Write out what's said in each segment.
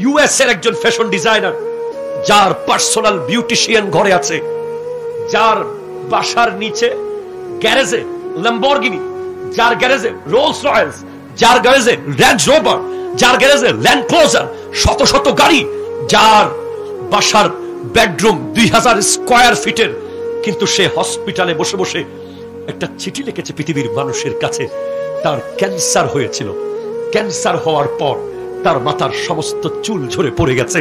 US এর একজন fashion designer, যার পার্সোনাল বিউটিশিয়ান ঘরে আছে, যার বাসার নিচে গ্যারেজে ল্যাম্বরগিনি, যার গ্যারেজে রোলস রয়েলস, যার গ্যারেজে রেঞ্জ রোভার, যার গ্যারেজে ল্যান্ড ক্লোজার, শত শত গাড়ি, যার বাসার বেডরুম 2000 স্কয়ার ফিটের, কিন্তু সে হসপিটালে বসে বসে একটা চিঠি লিখেছে পৃথিবীর মানুষের কাছে। তার ক্যান্সার হয়েছিল, ক্যান্সার হওয়ার পর তার মাথার সমস্ত চুল ঝরে পড়ে গেছে,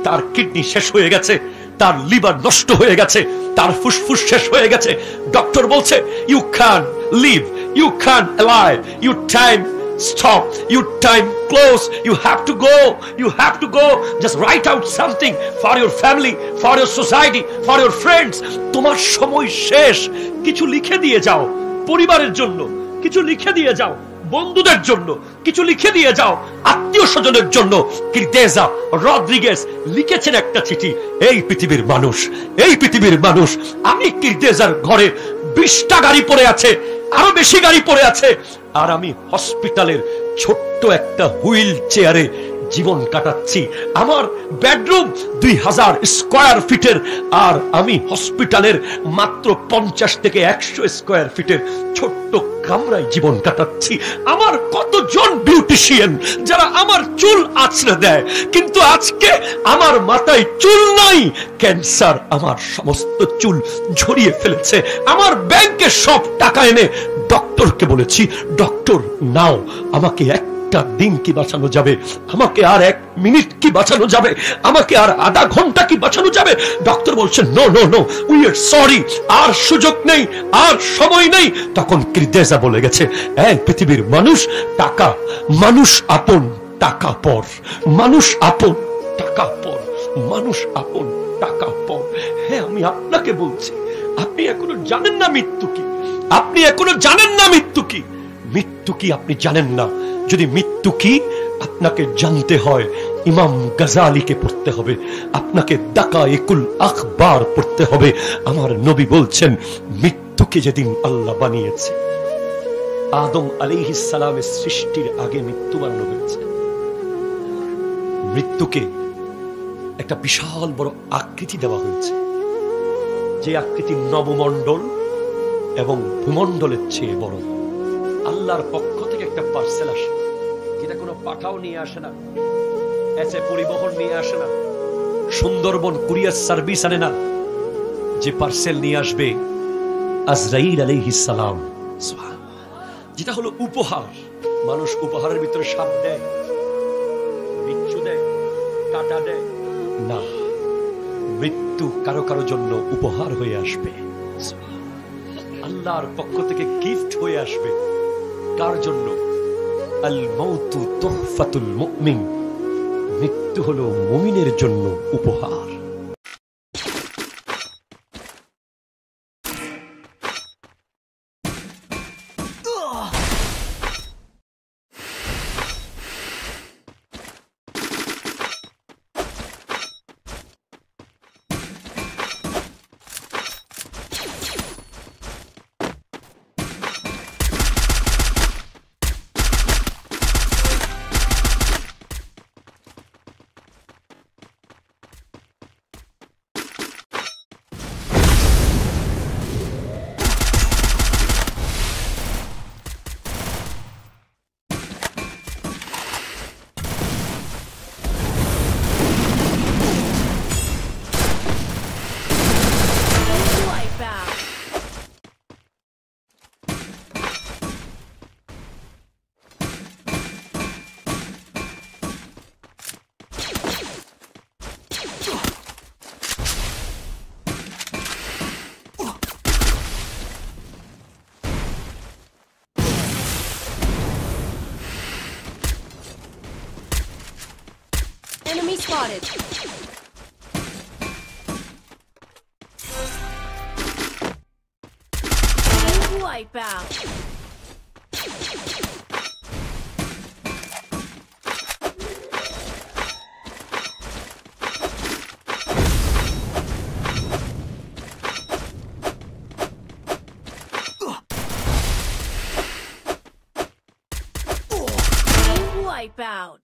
তার কিডনি শেষ হয়ে গেছে, তার লিভার নষ্ট হয়ে গেছে, তার ফুসফুস শেষ হয়ে গেছে। ডক্টর বলছে you can live, you can alive, you time stop, you time close, you have to go, just write out something for your family, for your society, for your friends. তোমার সময় শেষ, কিছু লিখে দিয়ে যাও পরিবারের জন্য, কিছু লিখে দিয়ে যাও বন্ধুদের জন্য, কিছু লিখে দিয়ে যাও আত্মীয় স্বজনের জন্য। ক্রিতেজা রদ্রিগেজ লিখেছেন একটা চিঠি, এই পৃথিবীর মানুষ, এই পৃথিবীর মানুষ, আমি ক্রিতেজার ঘরে 20টা গাড়ি পড়ে আছে, আরো বেশি গাড়ি পড়ে আছে, আর আমি হসপিটালের ছোট্ট একটা হুইল চেয়ারে জীবন কাটাচ্ছি। আমার বেডরুম 2000 স্কয়ার ফিটের, আর আমি হসপিটালের মাত্র 50 থেকে 100 স্কয়ার ফিটের ছোট্ট কামরায় জীবন কাটাচ্ছি। আমার কতজন বিউটিশিয়ান যারা আমার চুল আঁচড়ে দেয়, কিন্তু আজকে আমার মাথায় চুল নাই, ক্যান্সার আমার সমস্ত চুল ঝরিয়ে ফেলেছে। আমার ব্যাংকে সব টাকা এনে ডক্টরকে বলেছি, ডক্টর নাও, আমাকে একটা দিন কি বাঁচানো যাবে, আমাকে আর 1 মিনিট কি বাঁচানো যাবে, আমাকে আর আধা ঘন্টা কি বাঁচানো যাবে? ডক্টর বলছেন no no no, we are sorry, আর সুযোগ নেই, আর সময় নেই। তখন ক্রিতেজা বলে গেছে, এই পৃথিবীর মানুষ, টাকা মানুষ আপন, টাকা পর, মানুষ আপন, টাকা পর, মানুষ আপন, টাকা পর। হ্যাঁ, আমি আপনাকে বলছি, আপনি এখনো জানেন না মৃত্যু কি, আপনি এখনো জানেন না মৃত্যু কি, মৃত্যু কি আপনি জানেন না। যদি মৃত্যু কি আপনাকে জানতে হয়, ইমাম গাজালিকে পড়তে হবে, আপনাকে দাকায়েকুল আখবার পড়তে হবে। আমার নবী বলছেন, মৃত্যুকে যেদিন আল্লাহ বানিয়েছে, আদম আলাইহিস সালামের সৃষ্টির আগে মৃত্যু বানানো হয়েছে। মৃত্যুকে একটা বিশাল বড় আকৃতি দেওয়া হয়েছে, যে আকৃতি নবমণ্ডল এবং ভূমণ্ডলের চেয়ে বড়। আল্লাহর পক্ষ থেকে একটা পার্সেল আসে, যেটা কোনো পাঠাও নিয়ে আসে না, এসে পরিবহন নিয়ে আসে না, সুন্দরবন কুরিয়ার সার্ভিস আনে না। যে পার্সেল নিয়ে আসবে আজরাইল আলাইহিস সালাম, যেটা হলো উপহার। মানুষ উপহারের ভিতরে সাপ দেয়, বিচ্ছু দেয়, কাঁটা দেয় না, মৃত্যু কারো কারো জন্য উপহার হয়ে আসবে, আল্লাহর পক্ষ থেকে গিফট হয়ে আসবে। কার জন্য? আল মাউতু তুহফাতুল মুমিন, মৃত্যু হলো মুমিনের জন্য উপহার। Enemy spotted. Wipeout. Wipeout.